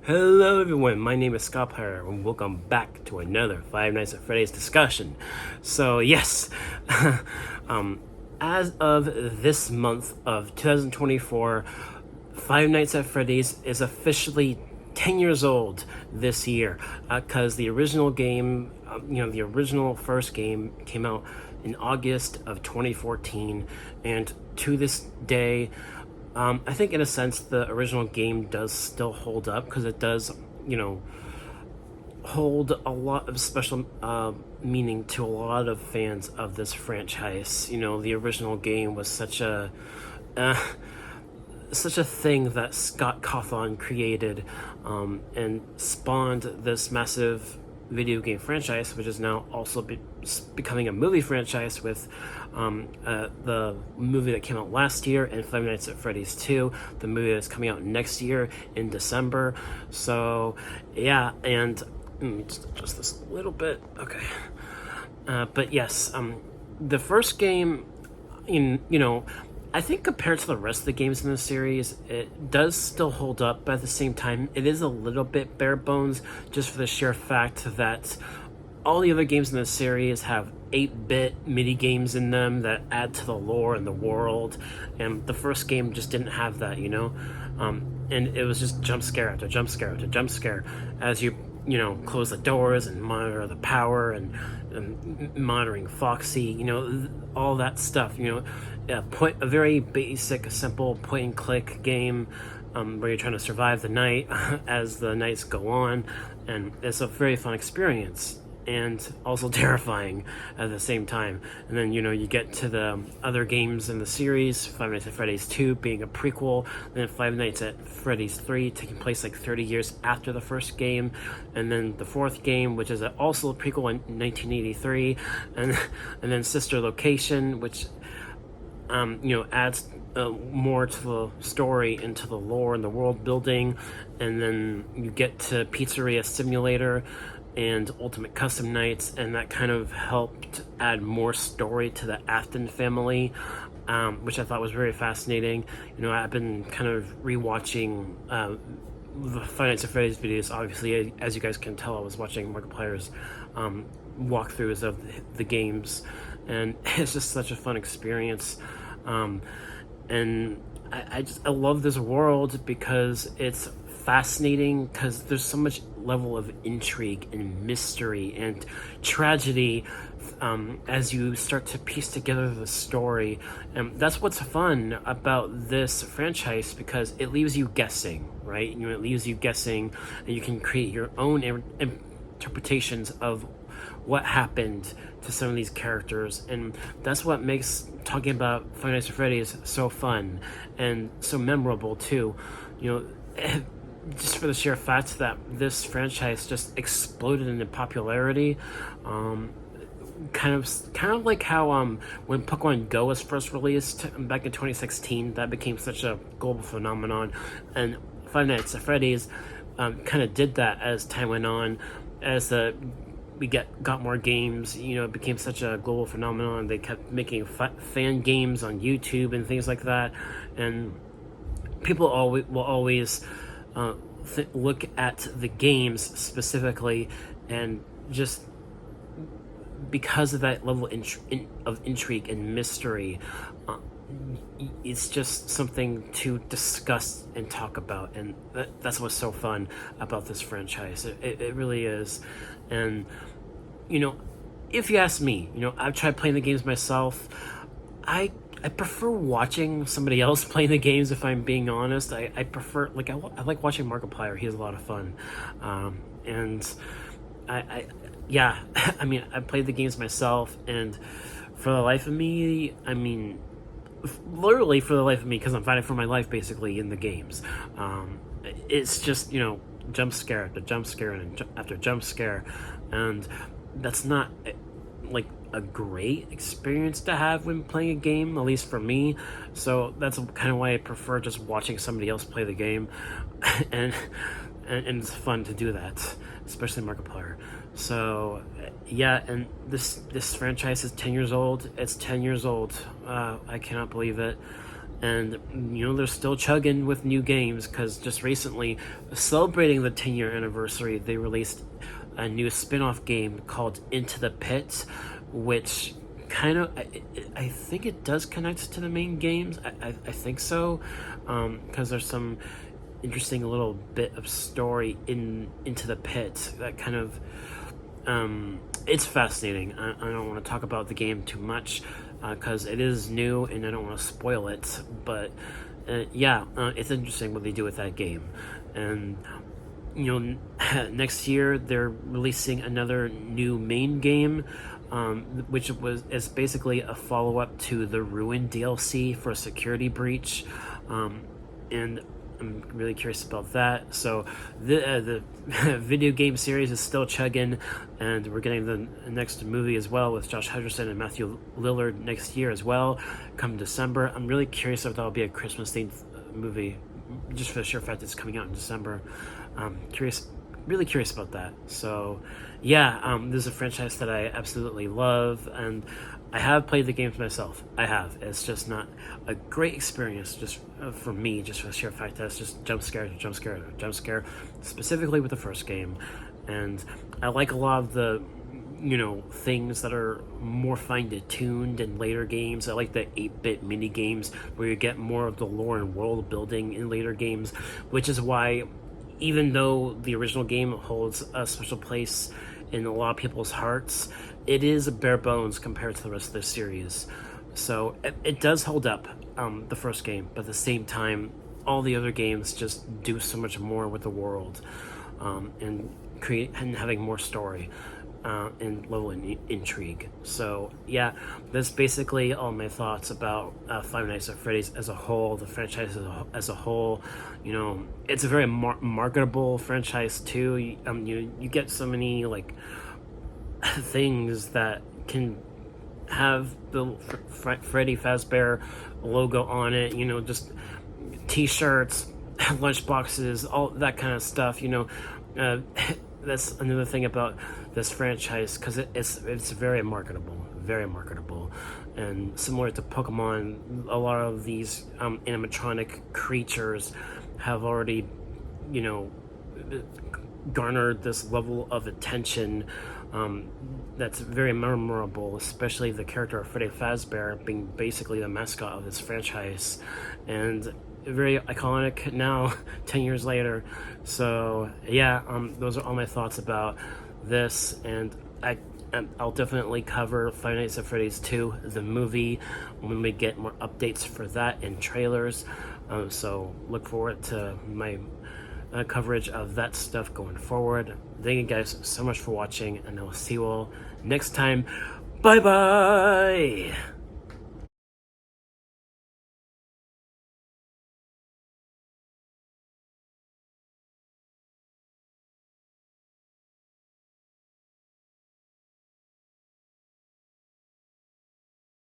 Hello everyone, my name is Scott Pyre and welcome back to another Five Nights at Freddy's discussion. So yes, um, as of this month of 2024, Five Nights at Freddy's is officially 10 years old this year, because the original game, the original first game came out in August of 2014, and to this day, I think in a sense the original game does still hold up because it does, hold a lot of special meaning to a lot of fans of this franchise. The original game was uh, such a thing that Scott Cawthon created, and spawned this massive video game franchise, which is now also becoming a movie franchise with the movie that came out last year and Five Nights at Freddy's 2, the movie that's coming out next year in December. So, yeah, and let me just adjust this a little bit. Okay. But yes, the first game, I think compared to the rest of the games in the series, it does still hold up, but at the same time, it is a little bit bare bones just for the sheer fact that all the other games in the series have 8-bit mini games in them that add to the lore and the world, and the first game just didn't have that, and it was just jump scare after jump scare after jump scare as you close the doors and monitor the power and monitoring Foxy, all that stuff, a very basic, simple point and click game, where you're trying to survive the night as the nights go on, and it's a very fun experience and also terrifying at the same time. And then you get to the other games in the series, Five Nights at Freddy's 2 being a prequel, then Five Nights at Freddy's 3 taking place like 30 years after the first game, and then the fourth game, which is also a prequel in 1983, and then Sister Location, which adds more to the story, into the lore and the world building. And then you get to Pizzeria Simulator and Ultimate Custom Nights, and that kind of helped add more story to the Afton family, which I thought was very fascinating. I've been kind of rewatching the Five Nights at Freddy's videos. Obviously, as you guys can tell, I was watching Markiplier's walkthroughs of the games, and it's just such a fun experience. And I love this world because it's fascinating, because there's so much level of intrigue and mystery and tragedy, as you start to piece together the story. And that's what's fun about this franchise, because it leaves you guessing, right? It leaves you guessing, and you can create your own interpretations of what happened to some of these characters, and that's what makes talking about Five Nights at Freddy's so fun and so memorable too. Just for the sheer fact that this franchise just exploded into popularity. Kind of like how when Pokemon Go was first released back in 2016, that became such a global phenomenon, and Five Nights at Freddy's kind of did that as time went on, as we got more games. It became such a global phenomenon. They kept making fan games on YouTube and things like that, and people will always look at the games specifically, and just because of that level of intrigue and mystery, it's just something to discuss and talk about, and that's what's so fun about this franchise. It really is. And if you ask me, I've tried playing the games myself. I prefer watching somebody else playing the games, if I'm being honest. I prefer, I like watching Markiplier. He has a lot of fun. And yeah, I played the games myself, and for the life of me, literally for the life of me, because I'm fighting for my life basically in the games. It's just, jump scare after jump scare after jump scare, and that's not like a great experience to have when playing a game, at least for me. So that's kind of why I prefer just watching somebody else play the game, and it's fun to do that, especially Markiplier. So yeah, and this franchise is 10 years old. It's 10 years old. I cannot believe it. And they're still chugging with new games, because just recently, celebrating the 10-year anniversary, they released a new spin-off game called Into the Pit, which kind of, I think it does connect to the main games. I think so, because there's some interesting little bit of story Into the Pit that kind of, it's fascinating. I don't want to talk about the game too much, because it is new and I don't want to spoil it, but it's interesting what they do with that game. And next year they're releasing another new main game, which is basically a follow-up to the Ruin DLC for Security Breach, and I'm really curious about that. So the video game series is still chugging, and we're getting the next movie as well with Josh Hutcherson and Matthew Lillard next year as well, come December. I'm really curious if that'll be a Christmas-themed movie, just for the sheer fact it's coming out in December. Really curious about that. So this is a franchise that I absolutely love, and I have played the games myself. I have. It's just not a great experience, just for me, just for the sheer fact that it's just jump scare, specifically with the first game. And I like a lot of the things that are more finely tuned in later games. I like the 8-bit mini games where you get more of the lore and world building in later games, which is why, even though the original game holds a special place in a lot of people's hearts, it is bare bones compared to the rest of the series. So it does hold up, the first game, but at the same time, all the other games just do so much more with the world, and having more story, and level intrigue. So that's basically all my thoughts about Five Nights at Freddy's as a whole, the franchise as a whole. It's a very marketable franchise too. You get so many things that can have the Freddy Fazbear logo on it, just t-shirts, lunchboxes, all that kind of stuff. That's another thing about this franchise, because it's very marketable, and similar to Pokemon, a lot of these animatronic creatures have already garnered this level of attention, that's very memorable, especially the character of Freddy Fazbear being basically the mascot of this franchise, and very iconic now, 10 years later. So those are all my thoughts about this, and I'll definitely cover Five Nights at Freddy's 2, the movie, when we get more updates for that and trailers. So look forward to my coverage of that stuff going forward. Thank you guys so much for watching, and I'll see you all next time. Bye bye.